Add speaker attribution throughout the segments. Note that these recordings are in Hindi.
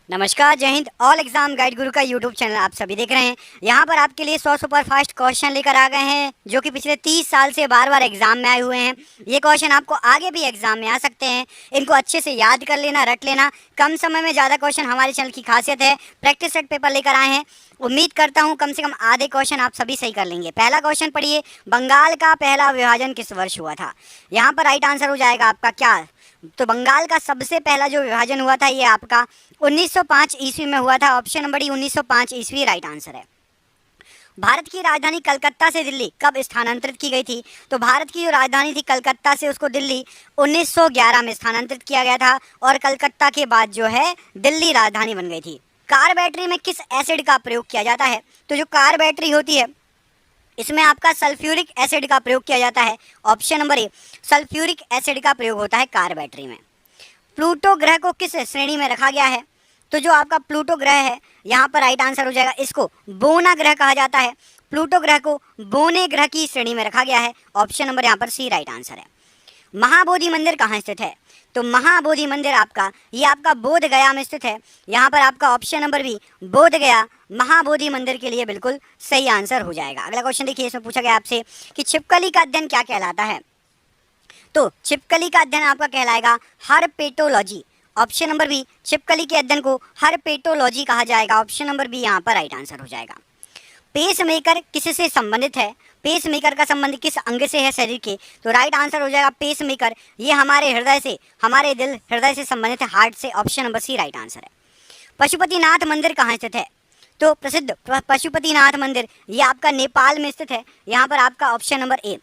Speaker 1: नमस्कार, जय हिंद। ऑल एग्जाम गाइड गुरु का यूट्यूब चैनल आप सभी देख रहे हैं। यहाँ पर आपके लिए 100 सुपर फास्ट क्वेश्चन लेकर आ गए हैं जो कि पिछले 30 साल से बार बार एग्जाम में आए हुए हैं। ये क्वेश्चन आपको आगे भी एग्जाम में आ सकते हैं। इनको अच्छे से याद कर लेना, रट लेना। कम समय में ज़्यादा क्वेश्चन हमारे चैनल की खासियत है। प्रैक्टिस सेट पेपर लेकर आए हैं। उम्मीद करता हूँ कम से कम आधे क्वेश्चन आप सभी सही कर लेंगे। पहला क्वेश्चन पढ़िए, बंगाल का पहला विभाजन किस वर्ष हुआ था? यहाँ पर राइट आंसर हो जाएगा आपका क्या? तो बंगाल का सबसे पहला जो विभाजन हुआ था ये आपका 1905 ईस्वी में हुआ था। ऑप्शन नंबर डी 1905 ईस्वी राइट आंसर है। भारत की राजधानी कलकत्ता से दिल्ली कब स्थानांतरित की गई थी? तो भारत की जो राजधानी थी कलकत्ता से उसको दिल्ली 1911 में स्थानांतरित किया गया था और कलकत्ता के बाद जो है दिल्ली राजधानी बन गई थी। कार बैटरी में किस एसिड का प्रयोग किया जाता है? तो जो कार बैटरी होती है इसमें आपका सल्फ्यूरिक एसिड का प्रयोग किया जाता है। Option number A sulphuric acid का प्रयोग होता है कार बैटरी में। प्लूटो ग्रह को किस श्रेणी में रखा गया है? तो जो आपका प्लूटो ग्रह है यहाँ पर राइट आंसर हो जाएगा, इसको बोना ग्रह कहा जाता है। प्लूटो ग्रह को बोने ग्रह की श्रेणी में रखा गया है। ऑप्शन नंबर यहाँ पर सी राइट आंसर है। महाबोधि मंदिर कहाँ स्थित है? तो महाबोधि मंदिर ये आपका बोध गया में स्थित है। यहाँ पर आपका ऑप्शन नंबर बी बोध गया महाबोधि मंदिर के लिए बिल्कुल सही आंसर हो जाएगा। अगला क्वेश्चन देखिए, इसमें पूछा गया आपसे कि छिपकली का अध्ययन क्या कहलाता है? तो छिपकली का अध्ययन आपका कहलाएगा हर्पेटोलॉजी। ऑप्शन नंबर बी छिपकली के अध्ययन को हर्पेटोलॉजी कहा जाएगा। ऑप्शन नंबर बी यहाँ पर राइट आंसर हो जाएगा। पेसमेकर किससे संबंधित है? पेसमेकर का संबंध किस अंग से है शरीर के? तो राइट आंसर हो जाएगा पेसमेकर ये हमारे हृदय से, हमारे दिल हृदय से संबंधित है, हार्ट से। Option number C right answer है। पशुपतिनाथ मंदिर कहाँ स्थित है? तो प्रसिद्ध पशुपतिनाथ मंदिर ये आपका नेपाल में स्थित है। यहाँ पर आपका option number A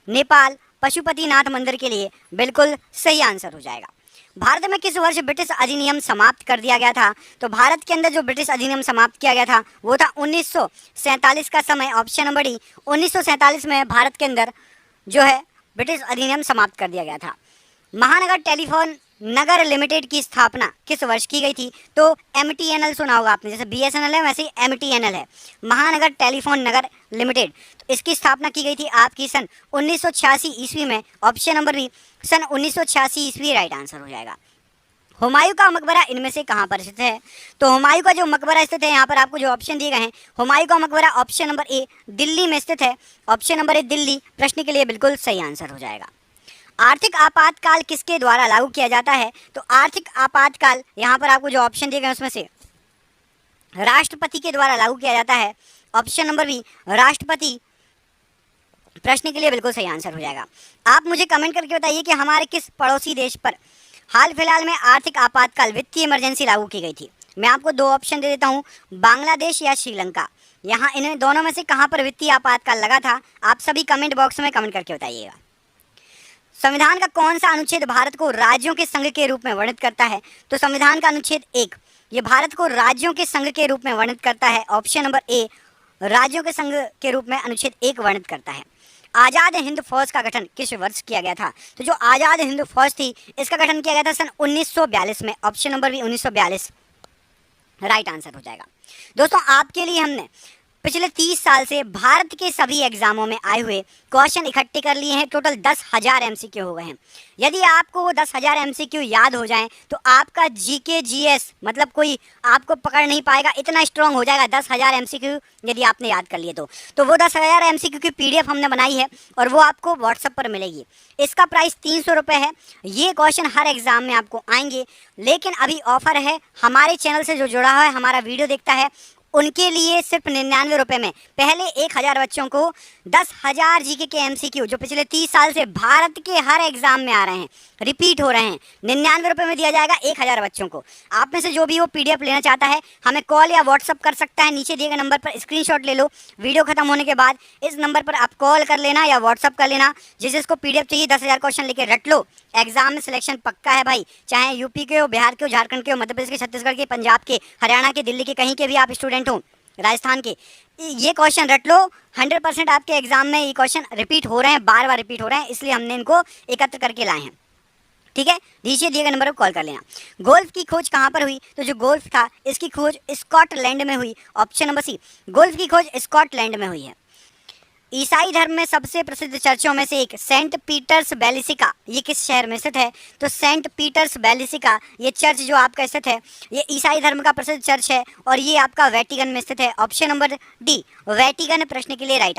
Speaker 1: Nepal Pashupatinath मंदिर के लिए बिल्कुल सही आंसर हो जाएगा। भारत में किस वर्ष ब्रिटिश अधिनियम समाप्त कर दिया गया था? तो भारत के अंदर जो ब्रिटिश अधिनियम समाप्त किया गया था वो था 1947 का समय। ऑप्शन नंबर डी 1947 में भारत के अंदर जो है ब्रिटिश अधिनियम समाप्त कर दिया गया था। महानगर टेलीफोन नगर लिमिटेड की स्थापना किस वर्ष की गई थी? तो MTNL सुना होगा आपने, जैसे BSNL है वैसे ही MTNL है, महानगर टेलीफोन नगर लिमिटेड। तो इसकी स्थापना की गई थी आपकी सन 1986 ईस्वी में। ऑप्शन नंबर बी सन 1986 ईस्वी राइट आंसर हो जाएगा। हुमायूं का मकबरा इनमें से कहाँ पर स्थित है? तो हुमायूं का जो मकबरा स्थित है यहाँ पर आपको जो ऑप्शन दिए गए हैं, हुमायूं का मकबरा ऑप्शन नंबर ए दिल्ली में स्थित है। ऑप्शन नंबर ए दिल्ली प्रश्न के लिए बिल्कुल सही आंसर हो जाएगा। आर्थिक आपातकाल किसके द्वारा लागू किया जाता है? तो आर्थिक आपातकाल यहाँ पर आपको जो ऑप्शन दिए गए उसमें से राष्ट्रपति के द्वारा लागू किया जाता है। ऑप्शन नंबर बी राष्ट्रपति प्रश्न के लिए बिल्कुल सही आंसर हो जाएगा। आप मुझे कमेंट करके बताइए कि हमारे किस पड़ोसी देश पर हाल फिलहाल में आर्थिक आपातकाल वित्तीय इमरजेंसी लागू की गई थी? मैं आपको दो ऑप्शन दे देता हूँ, बांग्लादेश या श्रीलंका। यहाँ इन दोनों में से कहाँ पर वित्तीय आपातकाल लगा था? आप सभी कमेंट बॉक्स में कमेंट करके बताइएगा। संविधान का कौन सा अनुच्छेद भारत को राज्यों के संघ के रूप में वर्णित करता है? तो संविधान का अनुच्छेद 1 ये भारत को राज्यों के संघ के रूप में वर्णित करता है। ऑप्शन नंबर ए राज्यों के संघ के रूप में अनुच्छेद 1 वर्णित करता है। आज़ाद हिंद फौज का गठन किस वर्ष किया गया था? तो जो आज़ाद हिंद फौज थी इसका गठन किया गया था सन 1942 में। Option number B 1942 right answer हो जाएगा। दोस्तों आपके लिए हमने पिछले 30 साल से भारत के सभी एग्जामों में आए हुए क्वेश्चन इकट्ठे कर लिए हैं। टोटल 10,000 MCQ हो गए हैं। यदि आपको वो 10,000 MCQ याद हो जाएं तो आपका GK GS मतलब कोई आपको पकड़ नहीं पाएगा, इतना स्ट्रांग हो जाएगा 10,000 MCQ यदि आपने याद कर लिए तो वो 10,000 MCQ की PDF हमने बनाई है और वो आपको व्हाट्सएप पर मिलेगी। इसका प्राइस 300 रुपये है। ये क्वेश्चन हर एग्जाम में आपको आएंगे, लेकिन अभी ऑफर है हमारे चैनल से जो जुड़ा हुआ है, हमारा वीडियो देखता है, उनके लिए सिर्फ 99 रुपये में पहले 1,000 बच्चों को 10,000 GK के MCQ जो पिछले 30 साल से भारत के हर एग्जाम में आ रहे हैं, रिपीट हो रहे हैं, 99 रुपये में दिया जाएगा 1,000 बच्चों को। आप में से जो भी वो PDF लेना चाहता है हमें कॉल या व्हाट्सअप कर सकता है। नीचे दिए गए नंबर पर स्क्रीनशॉट ले लो। वीडियो खत्म होने के बाद इस नंबर पर आप कॉल कर लेना या व्हाट्सअप कर लेना। जिसको PDF चाहिए 10,000 क्वेश्चन लेके रट लो। एग्जाम में सिलेक्शन पक्का है भाई, चाहे यूपी के हो, बिहार के हो, झारखंड के हो, मध्य प्रदेश के, छत्तीसगढ़ के, पंजाब के, हरियाणा के, दिल्ली के, कहीं के भी आप स्टूडेंट हो, राजस्थान के, ये क्वेश्चन रट लो। 100% आपके एग्जाम में ये क्वेश्चन रिपीट हो रहे हैं, बार बार रिपीट हो रहे हैं, इसलिए हमने इनको एकत्र करके लाए हैं। ठीक है, नीचे दिए गए नंबर पर कॉल कर लेना। गोल्फ की खोज कहाँ पर हुई? तो जो गोल्फ था इसकी खोज स्कॉटलैंड में हुई। ऑप्शन नंबर सी गोल्फ की खोज स्कॉटलैंड में हुई है। ईसाई धर्म में सबसे प्रसिद्ध चर्चों में से एक सेंट पीटर्स बेलिसिका, ये किस शहर में स्थित है? तो सेंट पीटर्स बेलिसिका ये चर्च जो आपका स्थित है ये ईसाई धर्म का प्रसिद्ध चर्च है और ये आपका वेटिकन में स्थित है। ऑप्शन नंबर डी वेटिकन प्रश्न के लिए राइट आंसर।